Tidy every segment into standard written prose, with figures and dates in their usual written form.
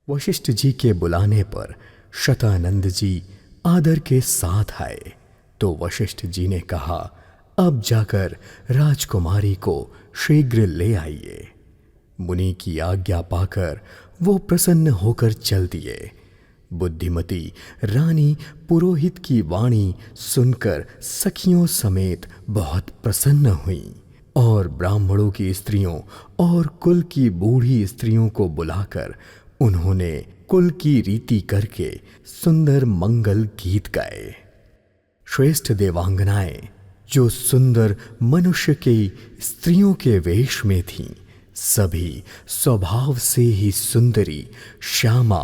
वशिष्ठ जी के बुलाने पर शतानंद जी आदर के साथ आए तो वशिष्ठ जी ने कहा, अब जाकर राजकुमारी को शीघ्र ले आइए। मुनि की आज्ञा पाकर वो प्रसन्न होकर चल दिए। बुद्धिमती रानी पुरोहित की वाणी सुनकर सखियों समेत बहुत प्रसन्न हुईं और ब्राह्मणों की स्त्रियों और कुल की बूढ़ी स्त्रियों को बुलाकर उन्होंने कुल की रीति करके सुंदर मंगल गीत गाए। श्रेष्ठ देवांगनाएं जो सुंदर मनुष्य के स्त्रियों के वेश में थीं, सभी स्वभाव से ही सुंदरी, श्यामा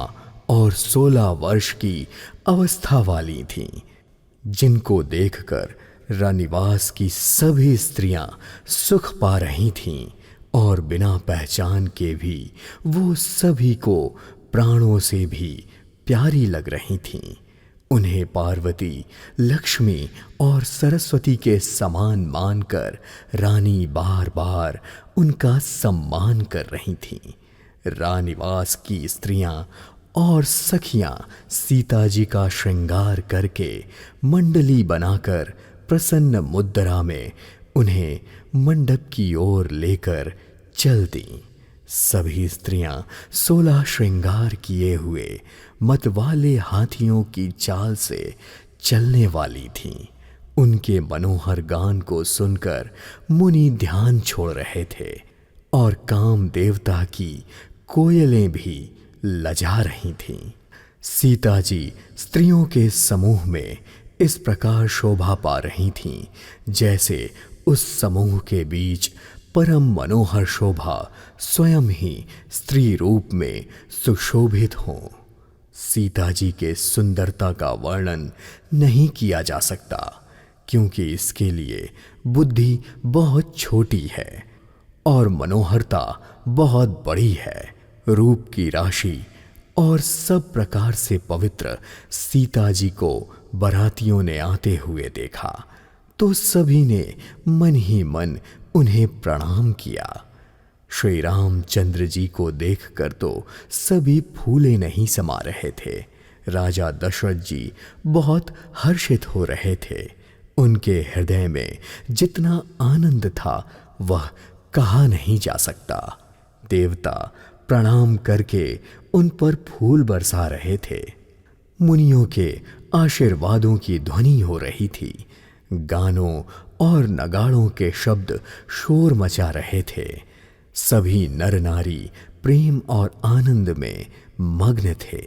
और 16 वर्ष की अवस्था वाली थीं, जिनको देखकर रानीवास की सभी स्त्रियां सुख पा रही थीं और बिना पहचान के भी वो सभी को प्राणों से भी प्यारी लग रही थीं। उन्हें पार्वती, लक्ष्मी और सरस्वती के समान मानकर रानी बार बार उनका सम्मान कर रही थीं। रानीवास की स्त्रियां और सखियां सीता जी का श्रृंगार करके मंडली बनाकर प्रसन्न मुद्रा में उन्हें मंडप की ओर लेकर चल दीं। सभी स्त्रियां 16 श्रृंगार किए हुए मतवाले हाथियों की चाल से चलने वाली थीं। उनके मनोहर गान को सुनकर मुनि ध्यान छोड़ रहे थे और काम देवता की कोयलें भी लजा रही थीं। सीता जी स्त्रियों के समूह में इस प्रकार शोभा पा रही थीं जैसे उस समूह के बीच परम मनोहर शोभा स्वयं ही स्त्री रूप में सुशोभित हो। सीता जी के सुंदरता का वर्णन नहीं किया जा सकता, क्योंकि इसके लिए बुद्धि बहुत छोटी है और मनोहरता बहुत बड़ी है। रूप की राशि और सब प्रकार से पवित्र सीता जी को बरातियों ने आते हुए देखा तो सभी ने मन ही मन उन्हें प्रणाम किया। श्री रामचंद्र जी को देखकर तो सभी फूले नहीं समा रहे थे। राजा दशरथ जी बहुत हर्षित हो रहे थे। उनके हृदय में जितना आनंद था वह कहा नहीं जा सकता। देवता प्रणाम करके उन पर फूल बरसा रहे थे। मुनियों के आशीर्वादों की ध्वनि हो रही थी। गानों और नगाड़ों के शब्द शोर मचा रहे थे। सभी नर नारी प्रेम और आनंद में मग्न थे।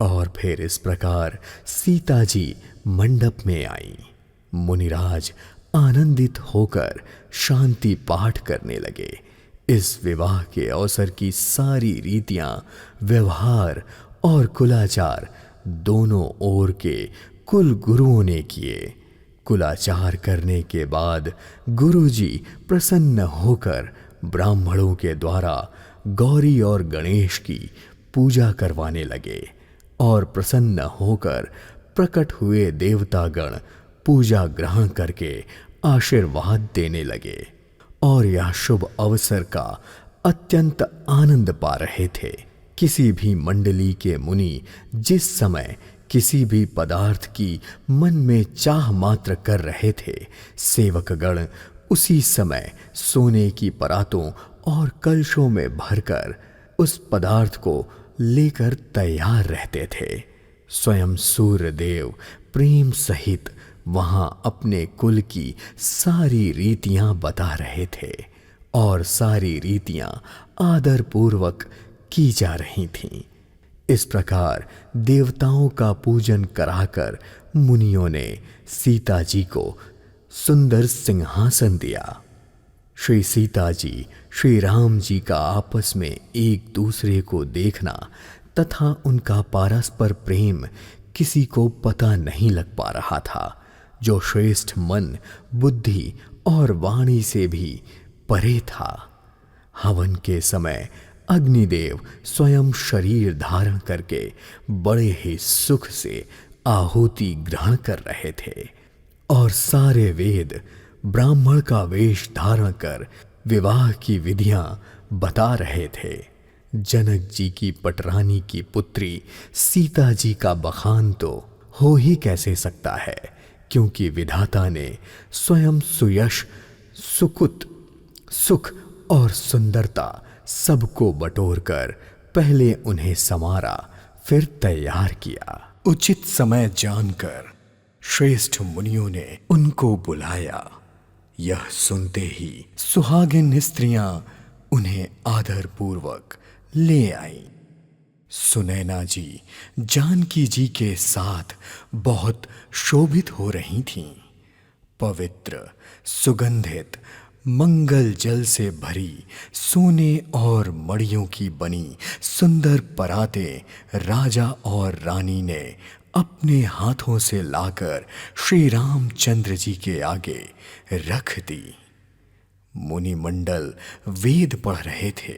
और फिर इस प्रकार सीता जी मंडप में आई। मुनिराज आनंदित होकर शांति पाठ करने लगे। इस विवाह के अवसर की सारी रीतियां, व्यवहार और कुलाचार दोनों ओर के कुल गुरुओं ने किए। कुलाचार करने के बाद गुरुजी प्रसन्न होकर ब्राह्मणों के द्वारा गौरी और गणेश की पूजा करवाने लगे और प्रसन्न होकर प्रकट हुए देवतागण पूजा ग्रहण करके आशीर्वाद देने लगे और यह शुभ अवसर का अत्यंत आनंद पा रहे थे। किसी भी मंडली के मुनि जिस समय किसी भी पदार्थ की मन में चाह मात्र कर रहे थे, सेवकगण उसी समय सोने की परातों और कलशों में भरकर उस पदार्थ को लेकर तैयार रहते थे। स्वयं सूर्यदेव प्रेम सहित वहां अपने कुल की सारी रीतियां बता रहे थे और सारी रीतियां आदर पूर्वक की जा रही थीं। इस प्रकार देवताओं का पूजन कराकर मुनियों ने सीता जी को सुंदर सिंहासन दिया। श्री सीता जी, श्री राम जी का आपस में एक दूसरे को देखना तथा उनका परस्पर प्रेम किसी को पता नहीं लग पा रहा था, जो श्रेष्ठ मन, बुद्धि और वाणी से भी परे था। हवन के समय अग्निदेव स्वयं शरीर धारण करके बड़े ही सुख से आहुति ग्रहण कर रहे थे और सारे वेद ब्राह्मण का वेश धारण कर विवाह की विधियां बता रहे थे। जनक जी की पटरानी की पुत्री सीता जी का बखान तो हो ही कैसे सकता है, क्योंकि विधाता ने स्वयं सुयश, सुकुत, सुख और सुंदरता सबको बटोरकर पहले उन्हें संवारा, फिर तैयार किया। उचित समय जानकर श्रेष्ठ मुनियों ने उनको बुलाया। यह सुनते ही सुहागिन स्त्रियां उन्हें आदर पूर्वक ले आईं। सुनैना जी जानकी जी के साथ बहुत शोभित हो रही थीं। पवित्र, सुगंधित, मंगल जल से भरी सोने और मणियों की बनी सुंदर परातें राजा और रानी ने अपने हाथों से लाकर श्री रामचंद्र जी के आगे रख दी। मुनिमंडल वेद पढ़ रहे थे।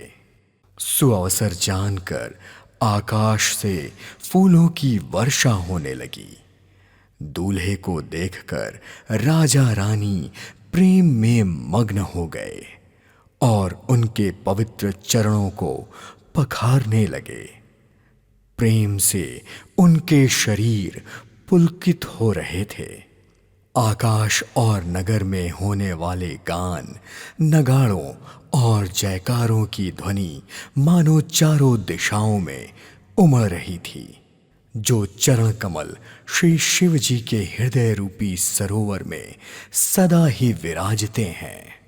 सुअवसर जानकर आकाश से फूलों की वर्षा होने लगी। दूल्हे को देखकर राजा रानी प्रेम में मग्न हो गए और उनके पवित्र चरणों को पखारने लगे। प्रेम से उनके शरीर पुलकित हो रहे थे। आकाश और नगर में होने वाले गान, नगाड़ों और जयकारों की ध्वनि मानो चारों दिशाओं में उमड़ रही थी। जो चरण कमल श्री शिव जी के हृदय रूपी सरोवर में सदा ही विराजते हैं,